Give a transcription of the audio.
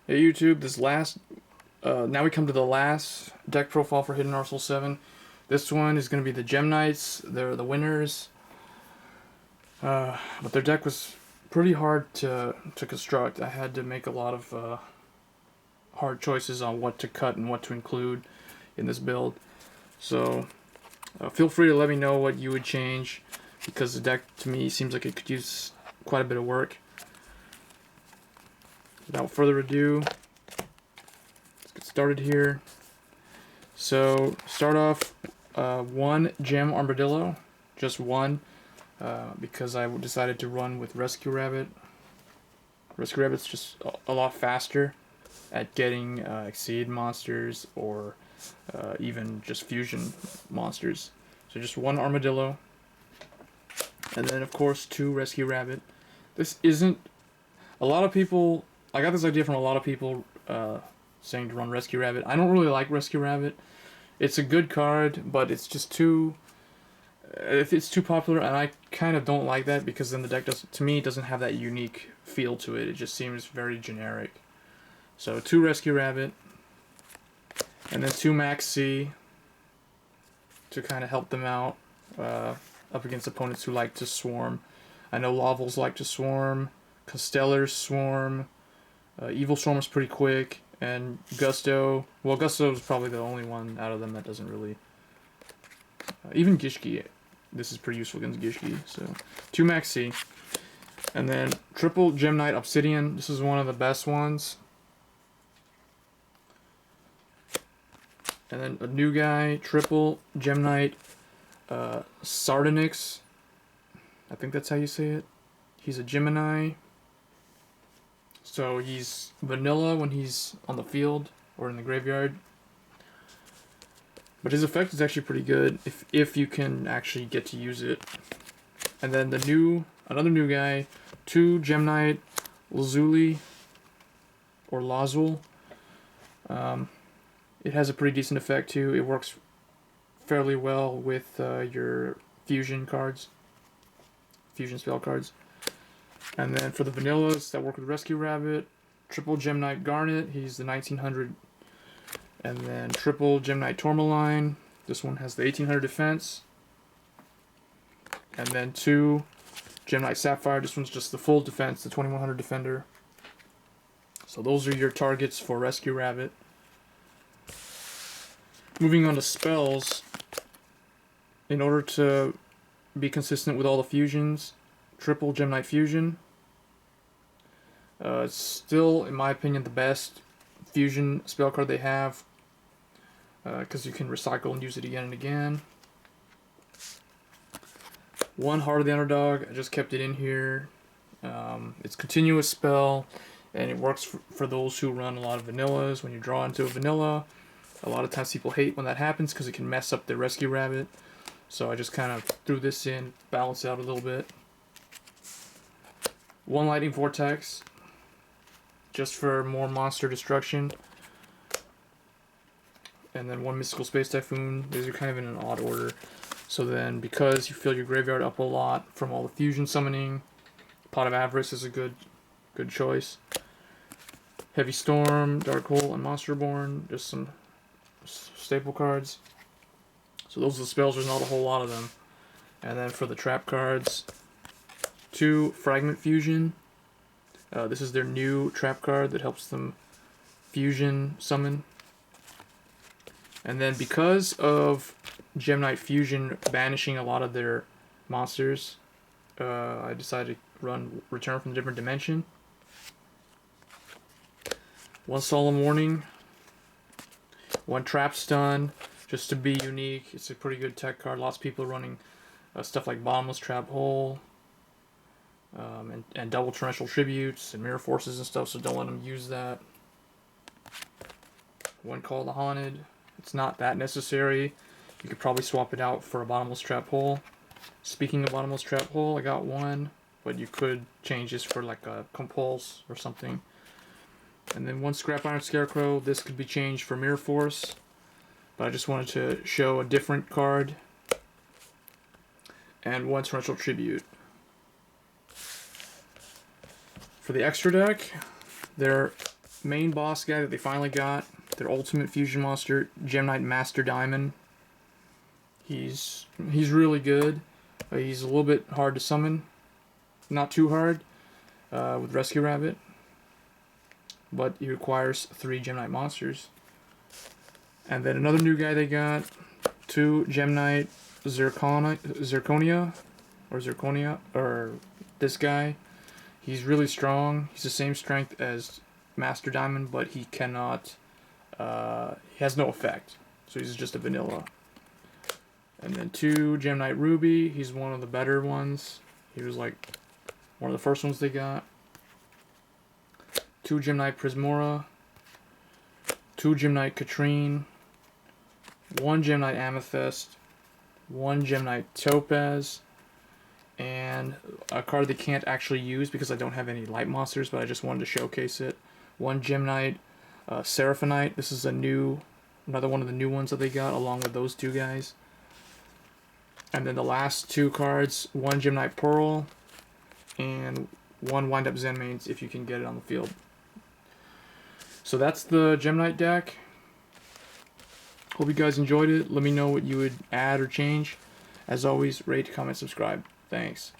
Hey YouTube, now we come to the last deck profile for Hidden Arsenal 7. This one is going to be the Gem-Knights. They're the winners. But their deck was pretty hard to construct. I had to make a lot of hard choices on what to cut and what to include in this build. So feel free to let me know what you would change, because the deck to me seems like it could use quite a bit of work. Without further ado, let's get started here. So start off one Gem-Armadillo, just one, because I decided to run with Rescue Rabbit. Rescue Rabbit's just a lot faster at getting Exceed monsters or even just fusion monsters. So just one Armadillo, and then of course two Rescue Rabbit. This isn't, a lot of people, I got this idea from a lot of people saying to run Rescue Rabbit. I don't really like Rescue Rabbit. It's a good card, but it's just too, if it's too popular, and I kind of don't like that, because then the deck doesn't, to me, doesn't have that unique feel to it. It just seems very generic. So two Rescue Rabbit, and then two Maxx to kind of help them out up against opponents who like to swarm. I know Lavels like to swarm, Constellars swarm, Evil Storm is pretty quick, and Gusto, well, Gusto is probably the only one out of them that doesn't really, even Gishki, this is pretty useful against Gishki. So two Maxx, and then triple Gem-Knight Obsidian. This is one of the best ones. And then a new guy, triple Gem-Knight Sardonyx. I think that's how you say it. He's a Gemini. So he's vanilla when he's on the field or in the graveyard. But his effect is actually pretty good if you can actually get to use it. And then another new guy, two Gem-Knight Lazuli or Lazul. It has a pretty decent effect too. It works fairly well with your fusion cards, fusion spell cards. And then for the vanillas that work with Rescue Rabbit, triple Gem-Knight Garnet, he's the 1900. And then triple Gem-Knight Tourmaline, this one has the 1800 defense. And then two Gem-Knight Sapphire, this one's just the full defense, the 2100 defender. So those are your targets for Rescue Rabbit. Moving on to spells, in order to be consistent with all the fusions, triple Gem-Knight Fusion. It's still, in my opinion, the best fusion spell card they have, because you can recycle and use it again and again. One Heart of the Underdog, I just kept it in here. It's a continuous spell, and it works for those who run a lot of vanillas. When you draw into a vanilla, a lot of times people hate when that happens because it can mess up their Rescue Rabbit. So I just kind of threw this in, balance it out a little bit. One Lightning Vortex, just for more monster destruction. And then one Mystical Space Typhoon. These are kind of in an odd order. So then, because you fill your graveyard up a lot from all the fusion summoning, Pot of Avarice is a good choice. Heavy Storm, Dark Hole, and Monster Reborn, just some staple cards. So those are the spells, there's not a whole lot of them. And then for the trap cards, two Fragment Fusion. This is their new trap card that helps them fusion summon. And then because of Gem-Knight Fusion banishing a lot of their monsters, I decided to run Return from a Different Dimension. One Solemn Warning. One Trap Stun, just to be unique. It's a pretty good tech card. Lots of people are running stuff like Bottomless Trap Hole, and double Torrential Tributes and Mirror Forces and stuff, so don't let them use that. One Call the Haunted. It's not that necessary. You could probably swap it out for a Bottomless Trap Hole. Speaking of Bottomless Trap Hole, I got one, but you could change this for like a Compulse or something. And then one Scrap-Iron Scarecrow. This could be changed for Mirror Force, but I just wanted to show a different card. And one Torrential Tribute. For the extra deck, they're main boss guy that they finally got, their ultimate fusion monster, Gem-Knight Master Diamond. He's really good. He's a little bit hard to summon. Not too hard with Rescue Rabbit. But he requires 3 Gem-Knight monsters. And then another new guy they got, 2 Gem-Knight Zirconia, or this guy. He's really strong. He's the same strength as Master Diamond, but he cannot, he has no effect. So he's just a vanilla. And then 2 Gem-Knight Ruby. He's one of the better ones. He was like one of the first ones they got. 2 Gem-Knight Prismura. 2 Gem-Knight Citrine. 1 Gem-Knight Amethyst. 1 Gem-Knight Topaz. And a card they can't actually use because I don't have any light monsters, but I just wanted to showcase it. 1 Gem-Knight Seraphonite. This is another one of the new ones that they got, along with those 2 guys. And then the last 2 cards, 1 Gem-Knight Pearl, and 1 Wind Up Zenmaines if you can get it on the field. So that's the Gem-Knight deck. Hope you guys enjoyed it. Let me know what you would add or change. As always, rate, comment, subscribe. Thanks.